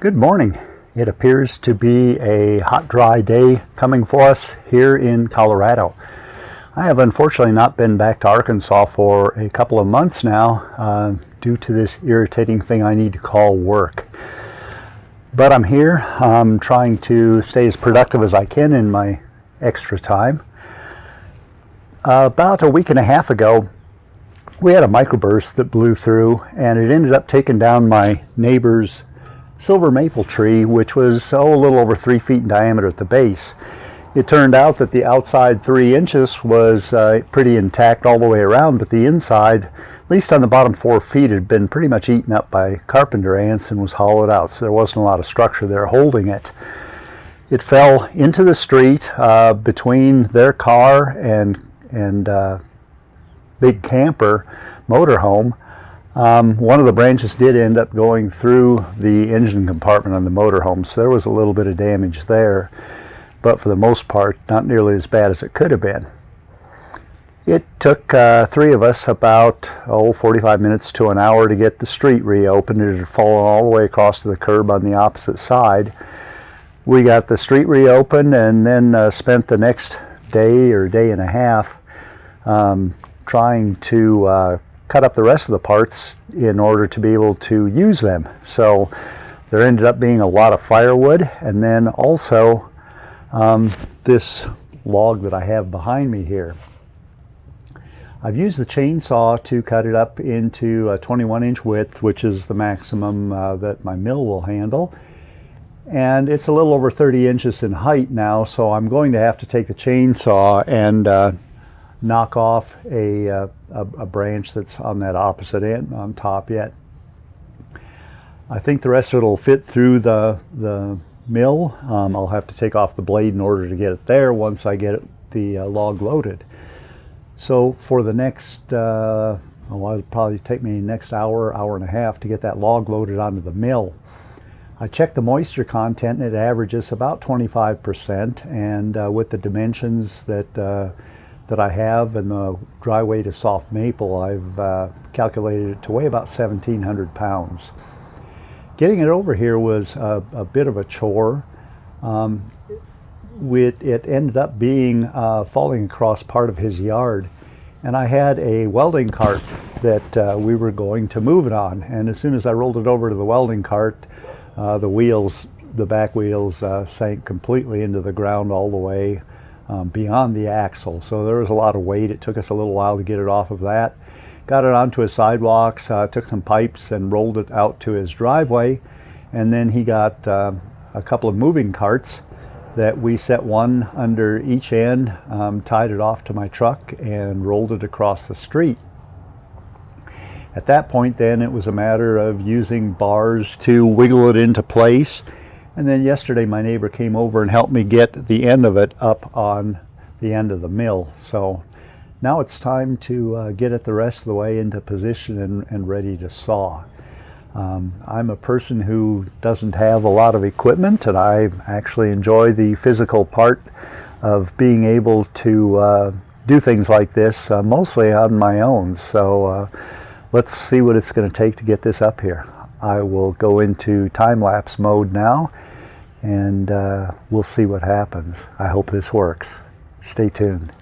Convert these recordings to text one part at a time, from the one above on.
Good morning. It appears to be a hot, dry day coming for us here in Colorado. I have unfortunately not been back to Arkansas for a couple of months now due to this irritating thing I need to call work. But I'm here. I'm trying to stay as productive as I can in my extra time. About a week and a half ago, we had a microburst that blew through, and it ended up taking down my neighbor's silver maple tree, which was a little over 3 feet in diameter at the base. It turned out that the outside 3 inches was pretty intact all the way around, but the inside, at least on the bottom 4 feet, had been pretty much eaten up by carpenter ants and was hollowed out, so there wasn't a lot of structure there holding it. It fell into the street between their car and big camper motorhome. One of the branches did end up going through the engine compartment on the motorhome, so there was a little bit of damage there, but for the most part not nearly as bad as it could have been. It took 3 of us about 45 minutes to an hour to get the street reopened. It had fallen all the way across to the curb on the opposite side. We got the street reopened and then spent the next day or day and a half trying to cut up the rest of the parts in order to be able to use them. So there ended up being a lot of firewood, and then also this log that I have behind me here. I've used the chainsaw to cut it up into a 21-inch width, which is the maximum that my mill will handle. And it's a little over 30 inches in height now, so I'm going to have to take the chainsaw and knock off a branch that's on that opposite end on top yet. I think the rest of it will fit through the mill. I'll have to take off the blade in order to get it there once I get the log loaded. So for the next, it'll probably take me next hour and a half to get that log loaded onto the mill. I checked the moisture content and it averages about 25%, and with the dimensions that I have and the dry weight of soft maple, I've calculated it to weigh about 1,700 pounds. Getting it over here was a bit of a chore. It ended up being falling across part of his yard, and I had a welding cart that we were going to move it on, and as soon as I rolled it over to the welding cart, the back wheels sank completely into the ground all the way beyond the axle. So there was a lot of weight. It took us a little while to get it off of that. Got it onto his sidewalks, took some pipes and rolled it out to his driveway, and then he got a couple of moving carts that we set one under each end, tied it off to my truck and rolled it across the street. At that point then it was a matter of using bars to wiggle it into place. And then yesterday my neighbor came over and helped me get the end of it up on the end of the mill. So now it's time to get it the rest of the way into position and ready to saw. I'm a person who doesn't have a lot of equipment, and I actually enjoy the physical part of being able to do things like this, mostly on my own. So let's see what it's going to take to get this up here. I will go into time-lapse mode now, and we'll see what happens. I hope this works. Stay tuned.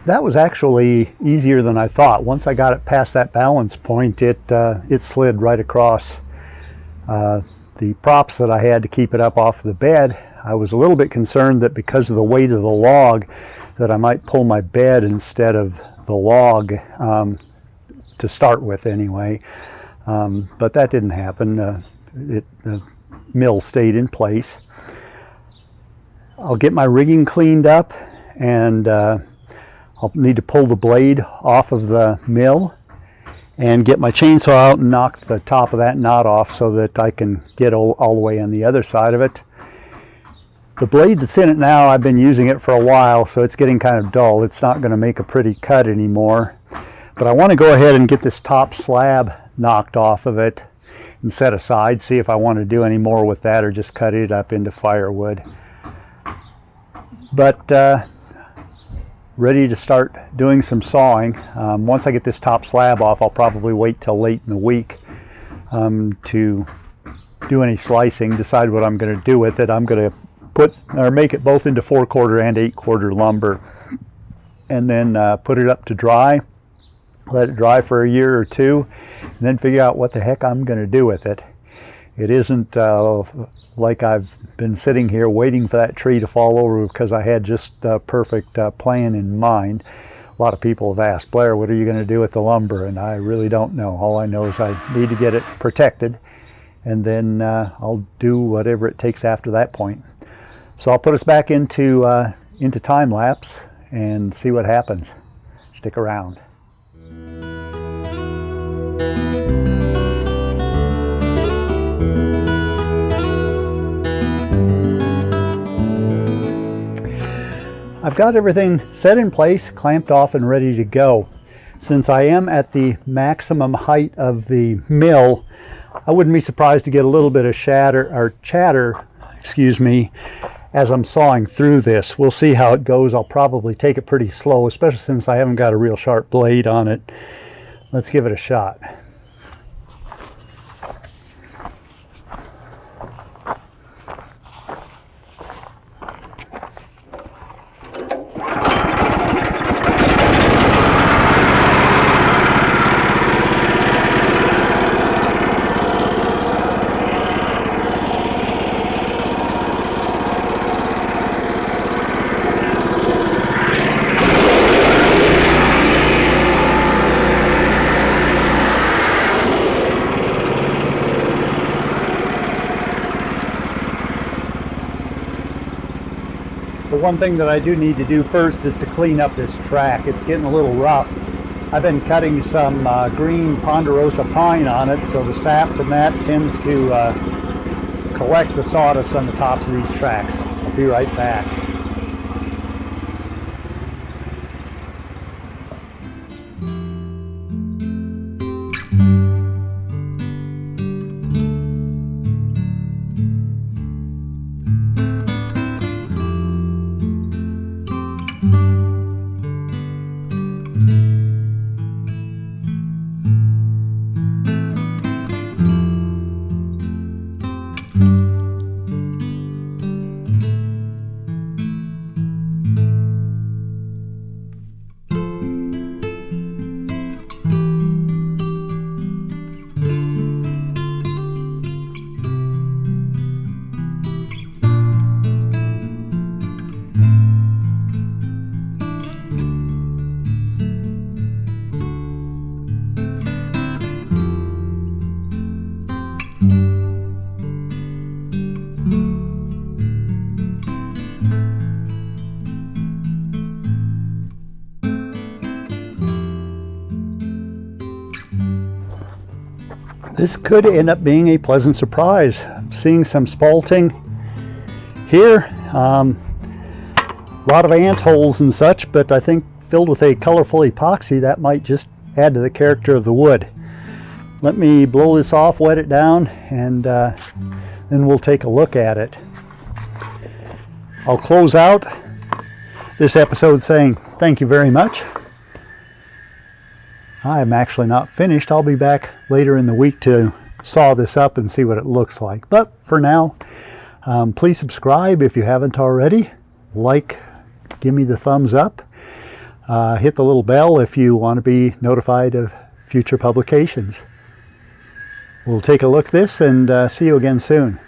That was actually easier than I thought. Once I got it past that balance point, it slid right across the props that I had to keep it up off the bed. I was a little bit concerned that because of the weight of the log that I might pull my bed instead of the log to start with anyway. But that didn't happen. The mill stayed in place. I'll get my rigging cleaned up, and I'll need to pull the blade off of the mill and get my chainsaw out and knock the top of that knot off so that I can get all the way on the other side of it. The blade that's in it now, I've been using it for a while, so it's getting kind of dull. It's not going to make a pretty cut anymore. But I want to go ahead and get this top slab knocked off of it and set aside, see if I want to do any more with that or just cut it up into firewood. But ready to start doing some sawing. Once I get this top slab off, I'll probably wait till late in the week to do any slicing, decide what I'm going to do with it. I'm going to make it both into 4/4 and 8/4 lumber, and then put it up to dry, let it dry for a year or two, and then figure out what the heck I'm going to do with it. It isn't like I've been sitting here waiting for that tree to fall over because I had just the perfect plan in mind. A lot of people have asked, Blair, what are you going to do with the lumber? And I really don't know. All I know is I need to get it protected, and then I'll do whatever it takes after that point. So I'll put us back into time lapse and see what happens. Stick around. I've got everything set in place, clamped off, and ready to go. Since I am at the maximum height of the mill, I wouldn't be surprised to get a little bit of chatter, as I'm sawing through this. We'll see how it goes. I'll probably take it pretty slow, especially since I haven't got a real sharp blade on it. Let's give it a shot. The one thing that I do need to do first is to clean up this track. It's getting a little rough. I've been cutting some green ponderosa pine on it, so the sap from that tends to collect the sawdust on the tops of these tracks. I'll be right back. This could end up being a pleasant surprise. I'm seeing some spalting here, a lot of ant holes and such, but I think filled with a colorful epoxy that might just add to the character of the wood. Let me blow this off, wet it down, and then we'll take a look at it. I'll close out this episode saying thank you very much. I'm actually not finished. I'll be back later in the week to saw this up and see what it looks like. But for now, please subscribe if you haven't already. Like, give me the thumbs up. Hit the little bell if you want to be notified of future publications. We'll take a look at this and see you again soon.